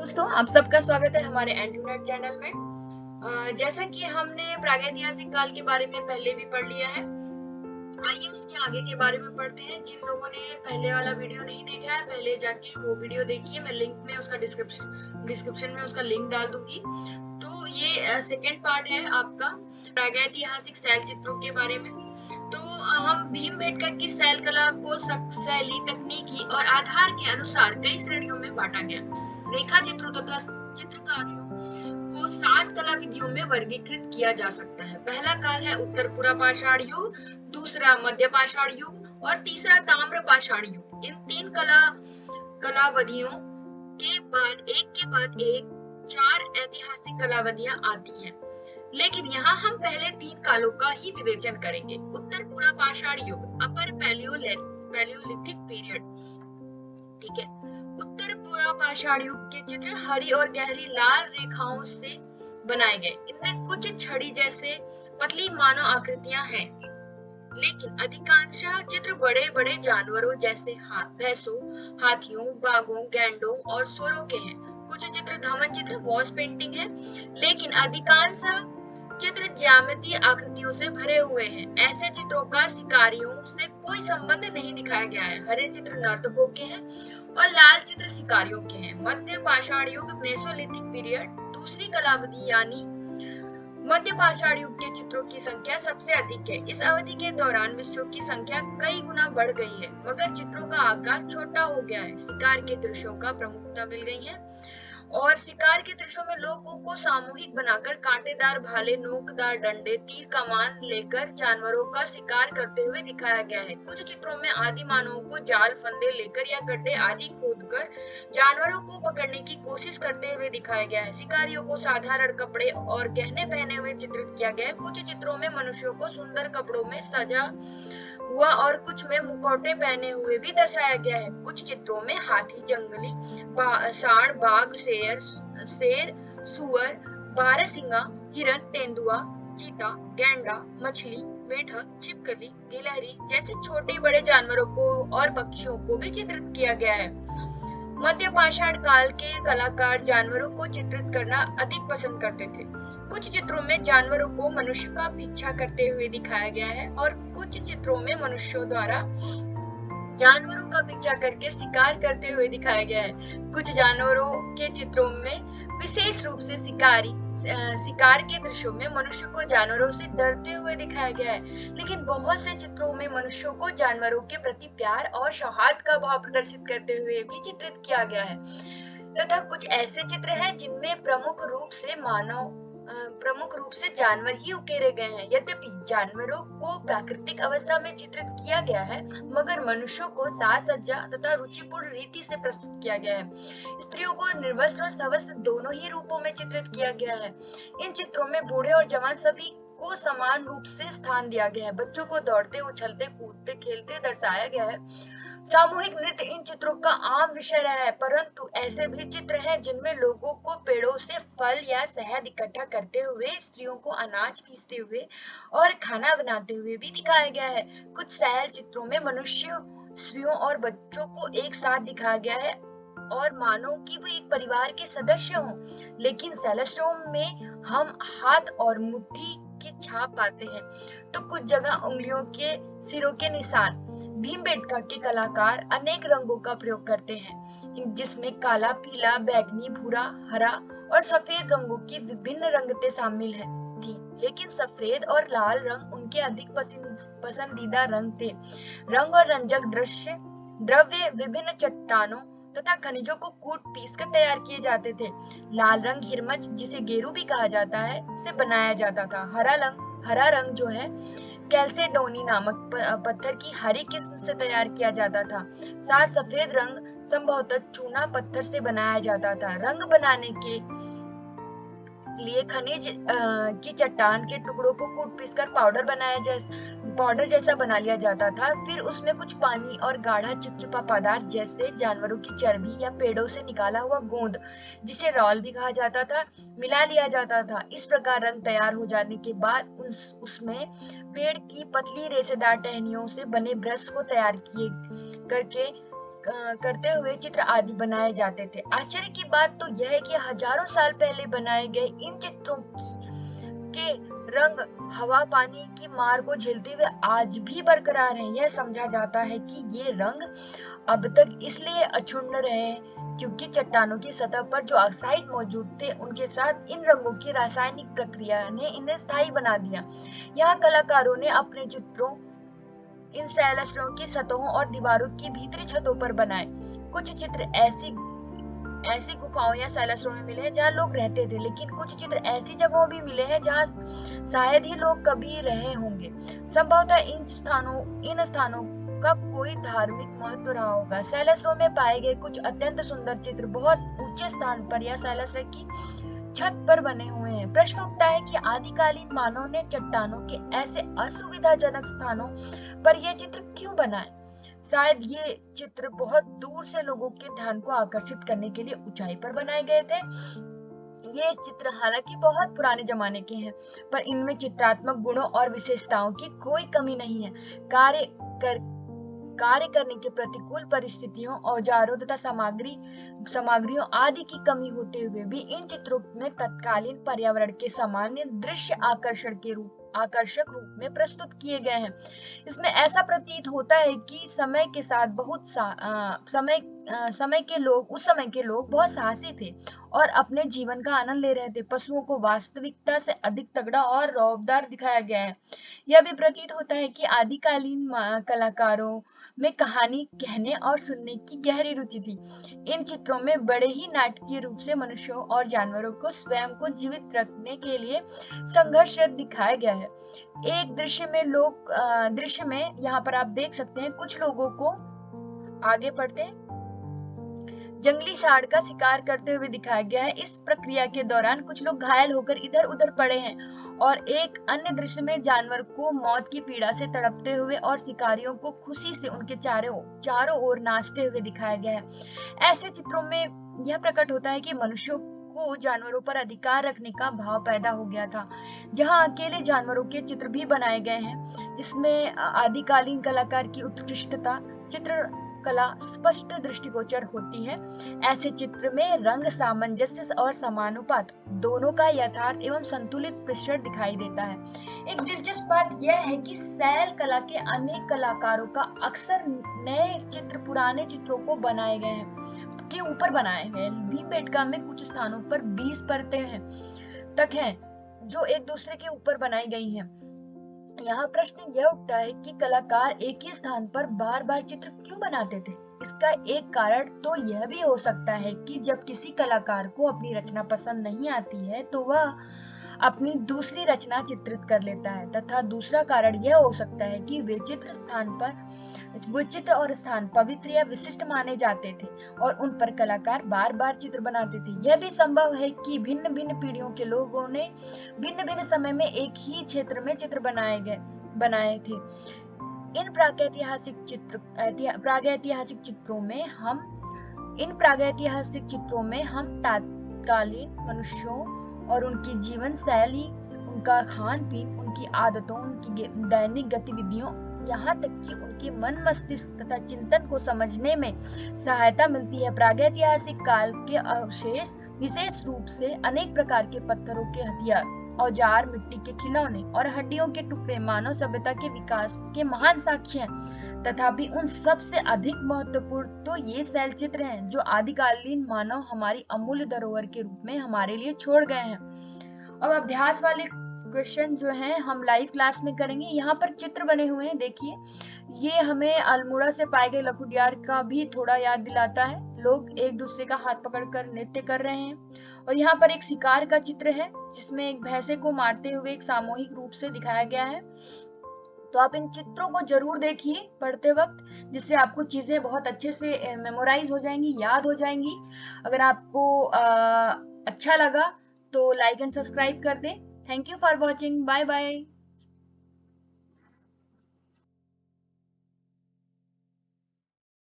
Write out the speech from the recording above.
दोस्तों, आप सबका स्वागत है हमारे एंटूनेट चैनल में। जैसा कि हमने प्रागैतिहासिक काल के बारे में पहले भी पढ़ लिया है, आइए उसके आगे के बारे में पढ़ते हैं। जिन लोगों ने पहले वाला वीडियो नहीं देखा है, पहले जाके वो वीडियो देखिए। मैं लिंक में उसका डिस्क्रिप्शन में उसका लिंक डाल दूंगी। तो ये सेकंड पार्ट है आपका प्रागैतिहासिक शैल चित्रों के बारे में। तो हम भीमबेटका की शैल कला को शैली, तकनीकी और आधार के अनुसार कई श्रेणियों में बांटा गया। रेखा चित्रों तथा चित्रकारियों को 7 कला विधियों में वर्गीकृत किया जा सकता है। पहला काल है उत्तर पूर्व पाषाण युग, दूसरा मध्य पाषाण युग और तीसरा ताम्र पाषाण युग। इन 3 कलाविधियों के बाद एक 4 ऐतिहासिक कलाविधियां आती हैं, लेकिन यहाँ हम पहले 3 कालों का ही विवेचन करेंगे। उत्तर पूर्व पाषाण युग, अपर पैलियोलिथिक पीरियड। ठीक है। उत्तर पूर्व पाषाण युग के चित्र हरी और गहरी लाल रेखाओं से बनाए गए। इनमें कुछ छड़ी जैसे पतली मानव आकृतियां हैं, लेकिन अधिकांश चित्र बड़े बड़े जानवरों जैसे भैंसों, हाथियों, बाघों, गैंडों और सूअरों के हैं। कुछ चित्र धमन चित्र, वॉश पेंटिंग है, लेकिन अधिकांश चित्र ज्यामितीय आकृतियों से भरे हुए हैं। ऐसे चित्रों का शिकारियों से कोई संबंध नहीं दिखाया गया है। हरे चित्र नर्तकों के हैं और लाल चित्र शिकारियों के हैं। मध्य पाषाण युग, मेसोलिथिक पीरियड, दूसरी कलाविधि यानी मध्य पाषाण युग के चित्रों की संख्या सबसे अधिक है। इस अवधि के दौरान विषयों की संख्या कई गुना बढ़ गई है, मगर चित्रों का आकार छोटा हो गया है। शिकार के दृश्यों का प्रमुखता मिल गई है और शिकार के दृश्यों में लोगों को सामूहिक बनाकर कांटेदार भाले, नोकदार डंडे, तीर कमान लेकर जानवरों का शिकार करते हुए दिखाया गया है। कुछ चित्रों में आदि मानवों को जाल, फंदे लेकर या गड्ढे आदि खोदकर जानवरों को पकड़ने की कोशिश करते हुए दिखाया गया है। शिकारियों को साधारण कपड़े और गहने पहने हुए चित्रित किया गया है। कुछ चित्रों में मनुष्यों को सुंदर कपड़ों में सजा हुआ और कुछ में मुखौटे पहने हुए भी दर्शाया गया है। कुछ चित्रों में हाथी, जंगली सांड, बाघ, शेर, सूअर, बारहसिंगा, हिरन, तेंदुआ, चीता, गैंडा, मछली, मेढक, छिपकली, गिलहरी जैसे छोटे बड़े जानवरों को और पक्षियों को भी चित्रित किया गया है। मध्य पाषाण काल के कलाकार जानवरों को चित्रित करना अधिक पसंद करते थे। कुछ चित्रों में जानवरों को मनुष्य का पीछा करते हुए दिखाया गया है और कुछ चित्रों में मनुष्यों द्वारा जानवरों का पीछा करके शिकार करते हुए दिखाया गया है। कुछ जानवरों के चित्रों में विशेष रूप से शिकार के दृश्यों में मनुष्य को जानवरों से डरते हुए दिखाया गया है, लेकिन बहुत से चित्रों में मनुष्यों को जानवरों के प्रति प्यार और सौहार्द का भाव प्रदर्शित करते हुए भी चित्रित किया गया है। तथा कुछ ऐसे चित्र हैं जिनमें प्रमुख रूप से जानवर ही उकेरे गए हैं। यद्यपि जानवरों को प्राकृतिक अवस्था में चित्रित किया गया है, मगर मनुष्यों को साज सज्जा तथा रुचिपूर्ण रीति से प्रस्तुत किया गया है। स्त्रियों को निर्वस्त्र और सवस्त्र दोनों ही रूपों में चित्रित किया गया है। इन चित्रों में बूढ़े और जवान सभी को समान रूप से स्थान दिया गया है। बच्चों को दौड़ते, उछलते, कूदते, खेलते दर्शाया गया है। सामूहिक नृत्य इन चित्रों का आम विषय रहा है, परंतु ऐसे भी चित्र हैं जिनमें लोगों को पेड़ों से फल या शहद इकट्ठा करते हुए, स्त्रियों को अनाज पीसते हुए और खाना बनाते हुए भी दिखाया गया है। कुछ शैल चित्रों में मनुष्य, स्त्रियों और बच्चों को एक साथ दिखाया गया है और मानो कि वो एक परिवार के सदस्य हों, लेकिन शैलस्यों में हम हाथ और मुट्ठी की छाप पाते हैं, तो कुछ जगह उंगलियों के सिरों के निशान। भीमबेटका के कलाकार अनेक रंगों का प्रयोग करते हैं, जिसमें काला, पीला, बैंगनी, भूरा, हरा और सफेद रंगों की विभिन्न रंगतें शामिल थी, लेकिन सफेद और लाल रंग उनके अधिक पसंदीदा रंग थे। रंग और रंजक द्रव्य विभिन्न चट्टानों तथा खनिजों को कूट पीस कर तैयार किए जाते थे। लाल रंग हिरमच, जिसे गेरू भी कहा जाता है, से बनाया जाता था। हरा रंग जो है कैल्सेडोनी नामक पत्थर की हरी किस्म से तैयार किया जाता था। साथ सफेद रंग संभवतः चूना पत्थर से बनाया जाता था। रंग बनाने के लिए खनिज की चट्टान के टुकड़ों को कूट पीसकर पाउडर जैसा बना लिया जाता था। फिर उसमें कुछ पानी और गाढ़ा चिपचिपा पदार्थ जैसे जानवरों की चर्बी या पेड़ों से निकाला हुआ गोंद, जिसे रॉल भी कहा जाता था, मिला लिया जाता था। इस प्रकार रंग तैयार हो जाने के बाद उसमें पेड़ की पतली रेशेदार टहनियों से बने ब्रश को तैयार करके करते हुए चित्र आदि बनाए जाते थे। आश्चर्य की बात तो यह है कि हजारों साल पहले बनाए गए इन चित्रों के रंग हवा पानी की मार को झेलते हुए आज भी बरकरार हैं। यह समझा जाता है कि ये रंग अब तक इसलिए अक्षुण्ण रहे क्योंकि चट्टानों की सतह पर जो ऑक्साइड मौजूद थे उनके साथ इन रंगों की रासायनिक प्रक्रिया ने इन्हें स्थायी बना दिया। यहाँ कलाकारों ने अपने चित्रों इन सैलसरों की सतहों और दीवारों की भीतरी छतों पर बनाए। कुछ चित्र ऐसी गुफाओं या सैलसरों में मिले हैं जहाँ लोग रहते थे, लेकिन कुछ चित्र ऐसी जगहों भी मिले हैं जहाँ शायद ही लोग कभी रहे होंगे। संभवतः इन स्थानों का कोई धार्मिक महत्व रहा होगा। सैलसरों में पाए गए कुछ अत्यंत सुंदर चित्र बहुत ऊंचे स्थान पर या सैलसर की छत पर बने हुए हैं। प्रश्न उठता है कि आदिकालीन मानव ने चट्टानों के ऐसे असुविधाजनक स्थानों पर ये चित्र क्यों बनाए। शायद ये चित्र बहुत दूर से लोगों के ध्यान को आकर्षित करने के लिए ऊंचाई पर बनाए गए थे। ये चित्र हालांकि बहुत पुराने जमाने के हैं, पर इनमें चित्रात्मक गुणों और विशेषताओं की कोई कमी नहीं है। कार्य करने के प्रतिकूल परिस्थितियों, औजारों तथा सामग्रियों आदि की कमी होते हुए भी इन चित्रों में तत्कालीन पर्यावरण के सामान्य दृश्य आकर्षक रूप में प्रस्तुत किए गए हैं। इसमें ऐसा प्रतीत होता है कि समय के साथ समय के लोग बहुत साहसी थे और अपने जीवन का आनंद ले रहे थे। पशुओं को वास्तविकता से अधिक तगड़ा और रौबदार दिखाया गया है। यह भी प्रतीत होता है कि आदिकालीन कलाकारों में कहानी कहने और सुनने की गहरी रुचि थी। इन चित्रों में बड़े ही नाटकीय रूप से मनुष्यों और जानवरों को स्वयं को जीवित रखने के लिए संघर्षरत दिखाया गया है। एक दृश्य में यहाँ पर आप देख सकते हैं कुछ लोगों को आगे बढ़ते जंगली सांड का शिकार करते हुए दिखाया गया है। इस प्रक्रिया के दौरान कुछ लोग घायल होकर इधर उधर पड़े हैं और एक अन्य दृश्य में जानवर को मौत की पीड़ा से तड़पते हुए और शिकारियों को खुशी से उनके चारों ओर नाचते हुए दिखाया गया है। ऐसे चित्रों में यह प्रकट होता है कि मनुष्यों को जानवरों पर अधिकार रखने का भाव पैदा हो गया था। जहां अकेले जानवरों के चित्र भी बनाए गए हैं, इसमें आदिकालीन कलाकार की उत्कृष्टता चित्रकला स्पष्ट दृष्टिगोचर होती है। ऐसे चित्र में रंग, सामंजस्य और समानुपात दोनों का यथार्थ एवं संतुलित मिश्रण दिखाई देता है। एक दिलचस्प बात यह है कि शैल कला के अनेक कलाकारों का अक्सर नए चित्र पुराने चित्रों को बनाए गए हैं के ऊपर बनाए गए हैं। भीमबेटका में कुछ स्थानों पर 20 परतें तक हैं जो एक दूसरे के ऊपर बनाई गई हैं। यहाँ प्रश्न यह उठता है कि कलाकार एक ही स्थान पर बार बार चित्र क्यों बनाते थे। इसका एक कारण तो यह भी हो सकता है कि जब किसी कलाकार को अपनी रचना पसंद नहीं आती है तो वह अपनी दूसरी रचना चित्रित कर लेता है, तथा दूसरा कारण यह हो सकता है कि वे चित्र और स्थान पवित्र या विशिष्ट माने जाते थे और उन पर कलाकार बार बार चित्र बनाते थे। यह भी संभव है कि भिन्न भिन्न पीढ़ियों के लोगों ने भिन्न भिन्न समय में एक ही क्षेत्र में चित्र बनाए थे। इन प्रागैतिहासिक चित्रों में हम तत्कालीन मनुष्यों और उनकी जीवन शैली, उनका खान पीन, उनकी आदतों, उनकी दैनिक गतिविधियों, यहाँ तक कि उनके मन मस्तिष्क तथा चिंतन को समझने में सहायता मिलती है। प्रागैतिहासिक काल के अवशेष विशेष रूप से अनेक प्रकार के पत्थरों के हथियार, औजार, मिट्टी के खिलौने और हड्डियों के टुकड़े मानव सभ्यता के विकास के महान साक्ष्य हैं। तथापि उन सबसे अधिक महत्वपूर्ण तो ये शैल चित्र हैं जो आदिकालीन मानव हमारी अमूल्य धरोहर के रूप में हमारे लिए छोड़ गए हैं। अब अभ्यास वाले क्वेश्चन जो हैं हम लाइव क्लास में करेंगे। यहाँ पर चित्र बने हुए हैं, देखिए ये हमें अल्मोड़ा से पाए गए लखुडियार का भी थोड़ा याद दिलाता है। लोग एक दूसरे का हाथ पकड़कर नृत्य कर रहे हैं और यहाँ पर एक शिकार का चित्र है जिसमें एक भैंसे को मारते हुए एक सामूहिक रूप से दिखाया गया है। तो आप इन चित्रों को जरूर देखिए पढ़ते वक्त, जिससे आपको चीजें बहुत अच्छे से मेमोराइज हो जाएंगी, याद हो जाएंगी। अगर आपको अच्छा लगा तो लाइक एंड सब्सक्राइब कर दें। Thank you for watching. Bye bye.